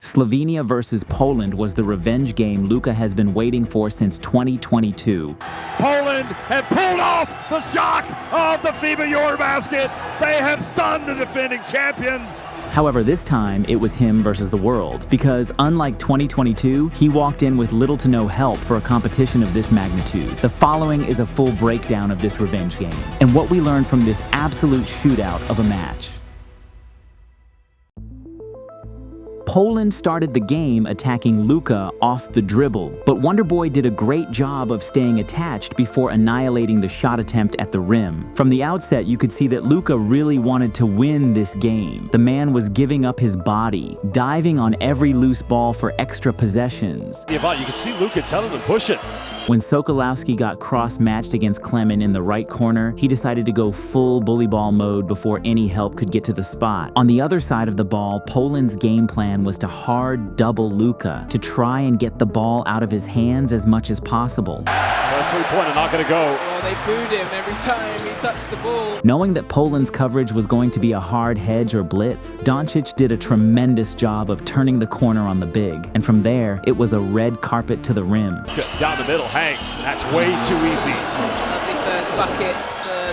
Slovenia versus Poland was the revenge game Luka has been waiting for since 2022. Poland have pulled off the shock of the FIBA EuroBasket. They have stunned the defending champions. However, this time it was him versus the world, because unlike 2022, he walked in with little to no help for a competition of this magnitude. The following is a full breakdown of this revenge game, and what we learned from this absolute shootout of a match. Poland started the game attacking Luka off the dribble, but Wonderboy did a great job of staying attached before annihilating the shot attempt at the rim. From the outset, you could see that Luka really wanted to win this game. The man was giving up his body, diving on every loose ball for extra possessions. You can see Luka telling him push it. When Sokolowski got cross-matched against Klemen in the right corner, he decided to go full bully ball mode before any help could get to the spot. On the other side of the ball, Poland's game plan was to hard double Luka to try and get the ball out of his hands as much as possible. First three-pointer not going to go. Well, they booed him every time he touched the ball. Knowing that Poland's coverage was going to be a hard hedge or blitz, Doncic did a tremendous job of turning the corner on the big. And from there, it was a red carpet to the rim. Down the middle, hangs. That's way too easy. Lovely first bucket.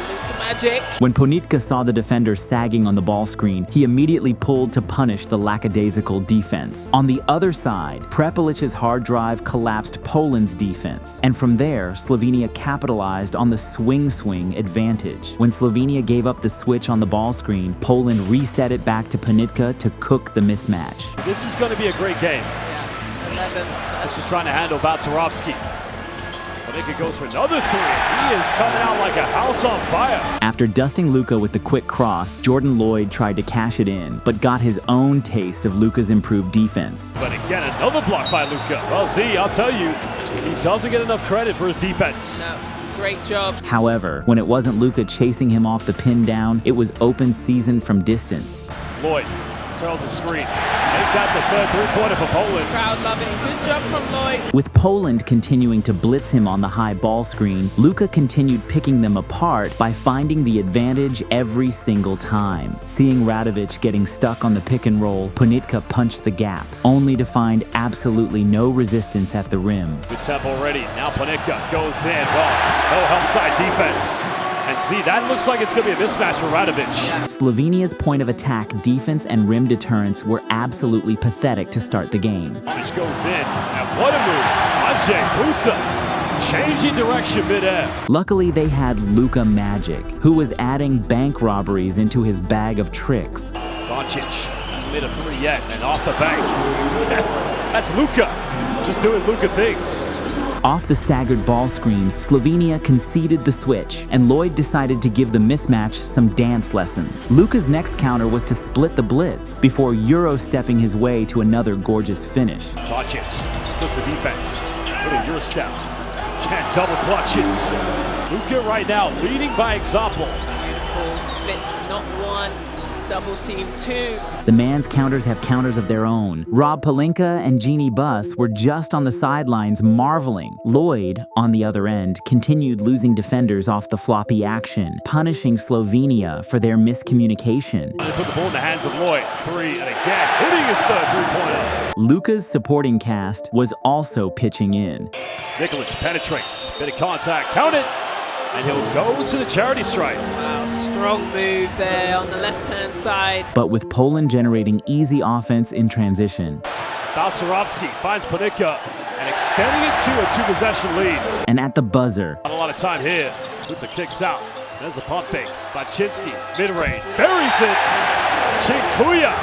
Luka magic. When Ponitka saw the defender sagging on the ball screen, he immediately pulled to punish the lackadaisical defense. On the other side, Prepelic's hard drive collapsed Poland's defense, and from there, Slovenia capitalized on the swing advantage. When Slovenia gave up the switch on the ball screen, Poland reset it back to Ponitka to cook the mismatch. This is going to be a great game. Yeah, 11. He's just trying to handle Batsarovsky. Ponitka goes for another three. He is coming out like a house on fire. After dusting Luka with the quick cross, Jordan Lloyd tried to cash it in, but got his own taste of Luka's improved defense. But again, another block by Luka. Well, Z, I'll tell you, he doesn't get enough credit for his defense. No, great job. However, when it wasn't Luka chasing him off the pin down, it was open season from distance. Lloyd curls the screen. Make that the third three-pointer for Poland. Crowd loving. Good job from Lloyd. With Poland continuing to blitz him on the high ball screen, Luka continued picking them apart by finding the advantage every single time. Seeing Radovic getting stuck on the pick and roll, Ponitka punched the gap, only to find absolutely no resistance at the rim. Good tempo already. Now Ponitka goes in. Well, no help side defense. And see, that looks like it's going to be a mismatch for Radovic. Slovenia's point of attack, defense, and rim deterrence were absolutely pathetic to start the game. Doncic goes in, and what a move. Ajay Buta changing direction midair. Luckily, they had Luka Magic, who was adding bank robberies into his bag of tricks. Doncic hasn't made a three yet, and off the bank. That's Luka, just doing Luka things. Off the staggered ball screen, Slovenia conceded the switch, and Lloyd decided to give the mismatch some dance lessons. Luka's next counter was to split the blitz, before Euro-stepping his way to another gorgeous finish. Doncic splits the defense with a Euro-step. Can't double clutches. Luka right now leading by example. Beautiful splits, not one. Double team two. The man's counters have counters of their own. Rob Pelinka and Jeannie Buss were just on the sidelines marveling. Lloyd, on the other end, continued losing defenders off the floppy action, punishing Slovenia for their miscommunication. They put the ball in the hands of Lloyd. Three, and again, hitting his third three-pointer. Luka's supporting cast was also pitching in. Nikolic penetrates, bit of contact, count it, and he'll go to the charity strike. Wow, strong move there on the left-hand side. But with Poland generating easy offense in transition. Balcerowski finds Ponitka and extending it to a two-possession lead. And at the buzzer, Not a lot of time here. Buta kicks out. There's a pump fake by Chinsky. Mid-range. Buries it. Chinkuya.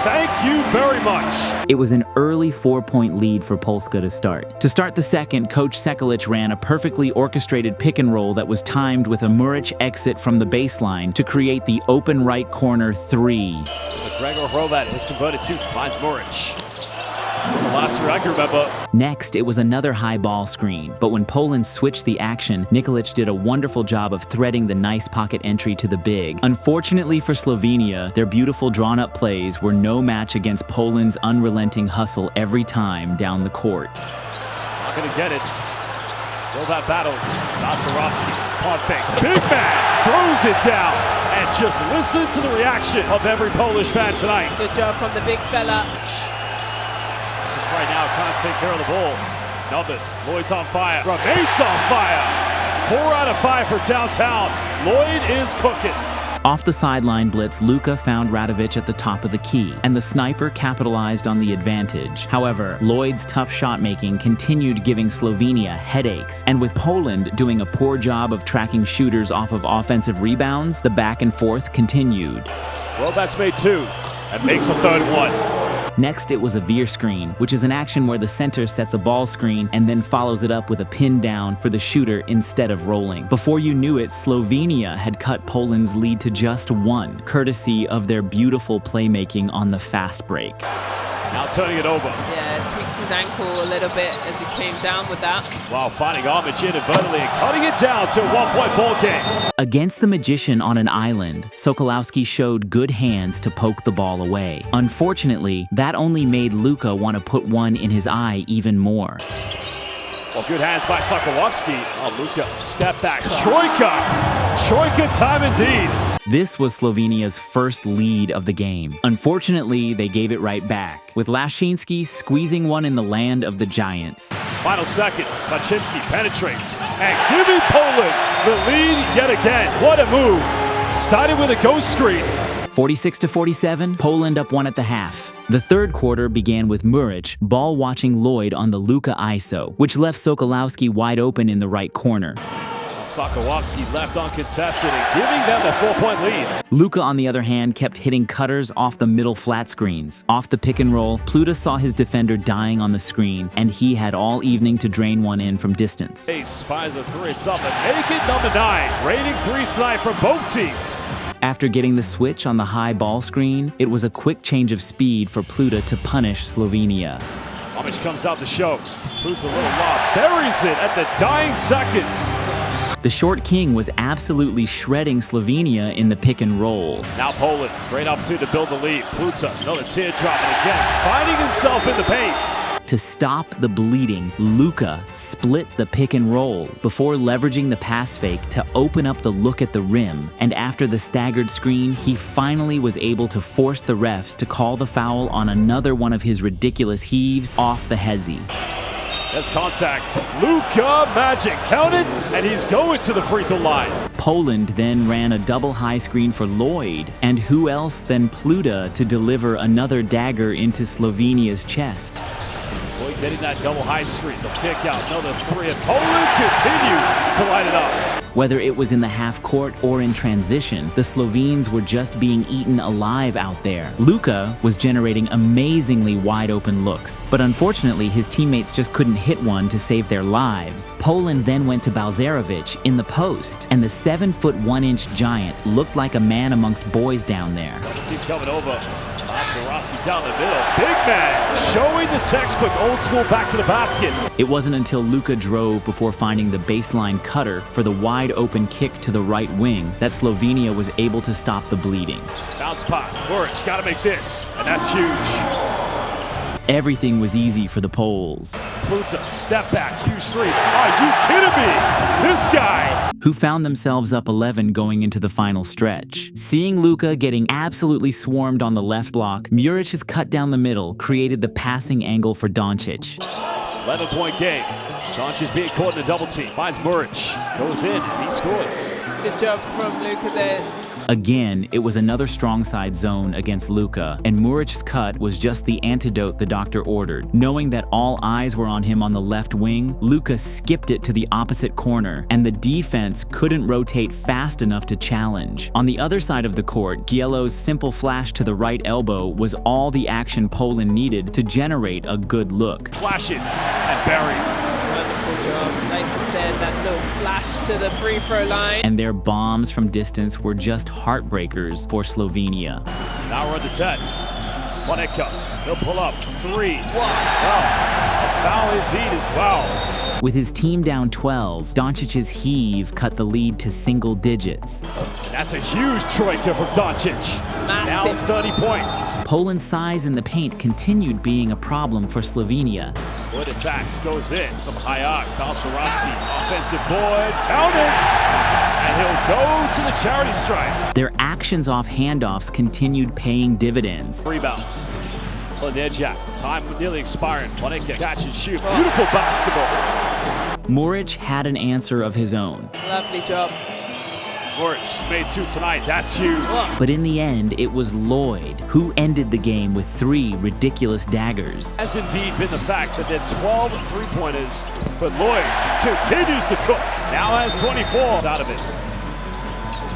Thank you very much. it was an early 4-point lead for Polska to start. To start the second, Coach Sekulic ran a perfectly orchestrated pick and roll that was timed with a Muric exit from the baseline to create the open right corner three. Gregor Hrovat has converted two, finds Muric. The last three I can remember. Next, it was another high ball screen, but when Poland switched the action, Nikolic did a wonderful job of threading the nice pocket entry to the big. Unfortunately for Slovenia, their beautiful drawn-up plays were no match against Poland's unrelenting hustle every time down the court. Not gonna get it. Hrovat battles. Balcerowski, punt fakes. Big man throws it down. And just listen to the reaction of every Polish fan tonight. Good job from the big fella. trying to take care of the ball. Numbers, Lloyd's on fire. Remains on fire. 4 out of 5 for downtown. Lloyd is cooking. Off the sideline blitz, Luka found Radovic at the top of the key, and the sniper capitalized on the advantage. However, Lloyd's tough shot-making continued giving Slovenia headaches, and with Poland doing a poor job of tracking shooters off of offensive rebounds, the back and forth continued. Well, that's made 2, and makes a third one. Next, it was a veer screen, which is an action where the center sets a ball screen and then follows it up with a pin down for the shooter instead of rolling. Before you knew it, Slovenia had cut Poland's lead to just 1, courtesy of their beautiful playmaking on the fast break. Now turning it over. Yeah, tweaked his ankle a little bit as he came down with that. While finding Armic inadvertently and cutting it down to a 1-point ball game. Against the magician on an island, Sokolowski showed good hands to poke the ball away. Unfortunately, that only made Luka want to put one in his eye even more. Well, good hands by Sokolowski. Oh, Luka, step back. Troika! Troika time indeed. This was Slovenia's first lead of the game. Unfortunately, they gave it right back, with Lashinsky squeezing one in the land of the Giants. Final seconds. Kaczynski penetrates and giving Poland the lead yet again. What a move. Started with a ghost screen. 46-47, Poland up 1 at the half. The third quarter began with Muric ball-watching Lloyd on the Luka ISO, which left Sokolowski wide open in the right corner. Sokolowski left uncontested and giving them a 4-point lead. Luka, on the other hand, kept hitting cutters off the middle flat screens. Off the pick and roll, Pluta saw his defender dying on the screen, and he had all evening to drain one in from distance. Ace finds a 3, it's up and make it number 9. Rating 3 snipe from both teams. After getting the switch on the high ball screen, it was a quick change of speed for Pluta to punish Slovenia. Armic comes out to show. Proves a little lob. Buries it at the dying seconds. The short king was absolutely shredding Slovenia in the pick and roll. Now Poland, great opportunity to build the lead. Pluta, another teardrop, and again, finding himself in the pace. To stop the bleeding, Luka split the pick and roll before leveraging the pass fake to open up the look at the rim. And after the staggered screen, he finally was able to force the refs to call the foul on another one of his ridiculous heaves off the hezi. There's contact. Luka magic counted, and he's going to the free throw line. Poland then ran a double high screen for Lloyd, and who else than Pluta to deliver another dagger into Slovenia's chest. Lloyd getting that double high screen. The kick out, another 3, and Poland continue to light it up. Whether it was in the half court or in transition, the Slovenes were just being eaten alive out there. Luka was generating amazingly wide open looks, but unfortunately his teammates just couldn't hit one to save their lives. Poland then went to Balcerovic in the post, and the 7'1" giant looked like a man amongst boys down there. See him coming over. Soroski down the middle. Big man showing the textbook old school back to the basket. It wasn't until Luka drove before finding the baseline cutter for the wide open kick to the right wing that Slovenia was able to stop the bleeding. Bounce pass. Muric got to make this, and that's huge. Everything was easy for the Poles. Pluta, step back, huge 3. Are you kidding me? This guy! Who found themselves up 11 going into the final stretch. Seeing Luka getting absolutely swarmed on the left block, Muric's cut down the middle created the passing angle for Doncic. 11-point game. Doncic being caught in a double team. Finds Muric. Goes in, and he scores. Good job from Luka there. Again, it was another strong side zone against Luka, and Muric's cut was just the antidote the doctor ordered. Knowing that all eyes were on him on the left wing, Luka skipped it to the opposite corner, and the defense couldn't rotate fast enough to challenge. On the other side of the court, Giello's simple flash to the right elbow was all the action Poland needed to generate a good look. Flashes and buries. Wonderful job. Like you said, that little flash to the free throw line. And their bombs from distance were just heartbreakers for Slovenia. Now we're at the 10. Monika, he'll pull up 3. Wow. Well, a foul indeed as well. With his team down 12, Doncic's heave cut the lead to single digits. And that's a huge troika from Doncic. Massive. Now 30 points. Poland's size in the paint continued being a problem for Slovenia. Wood attacks, goes in. Some high arc. Balcerovski, offensive board, counted. And he'll go to the charity stripe. Their actions off handoffs continued paying dividends. Rebounds. Nedjak, time nearly expiring. Panenka catch and shoot. Beautiful basketball. Muric had an answer of his own. Lovely job. Muric made 2 tonight. That's huge. But in the end, it was Lloyd who ended the game with 3 ridiculous daggers. Has indeed been the fact that there are 12 three-pointers, but Lloyd continues to cook. Now has 24 out of it.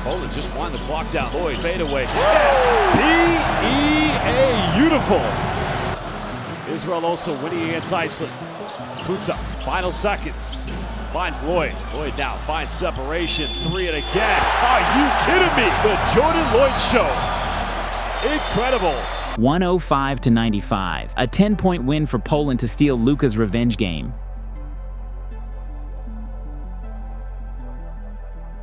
Poland just wind the clock down. Lloyd fade away. B-E-A, beautiful. Israel also winning against Iceland. Puta, final seconds. Finds Lloyd. Lloyd now finds separation. 3 and again. Are you kidding me? The Jordan Lloyd Show. Incredible. 105-95, a 10-point win for Poland to steal Luka's revenge game.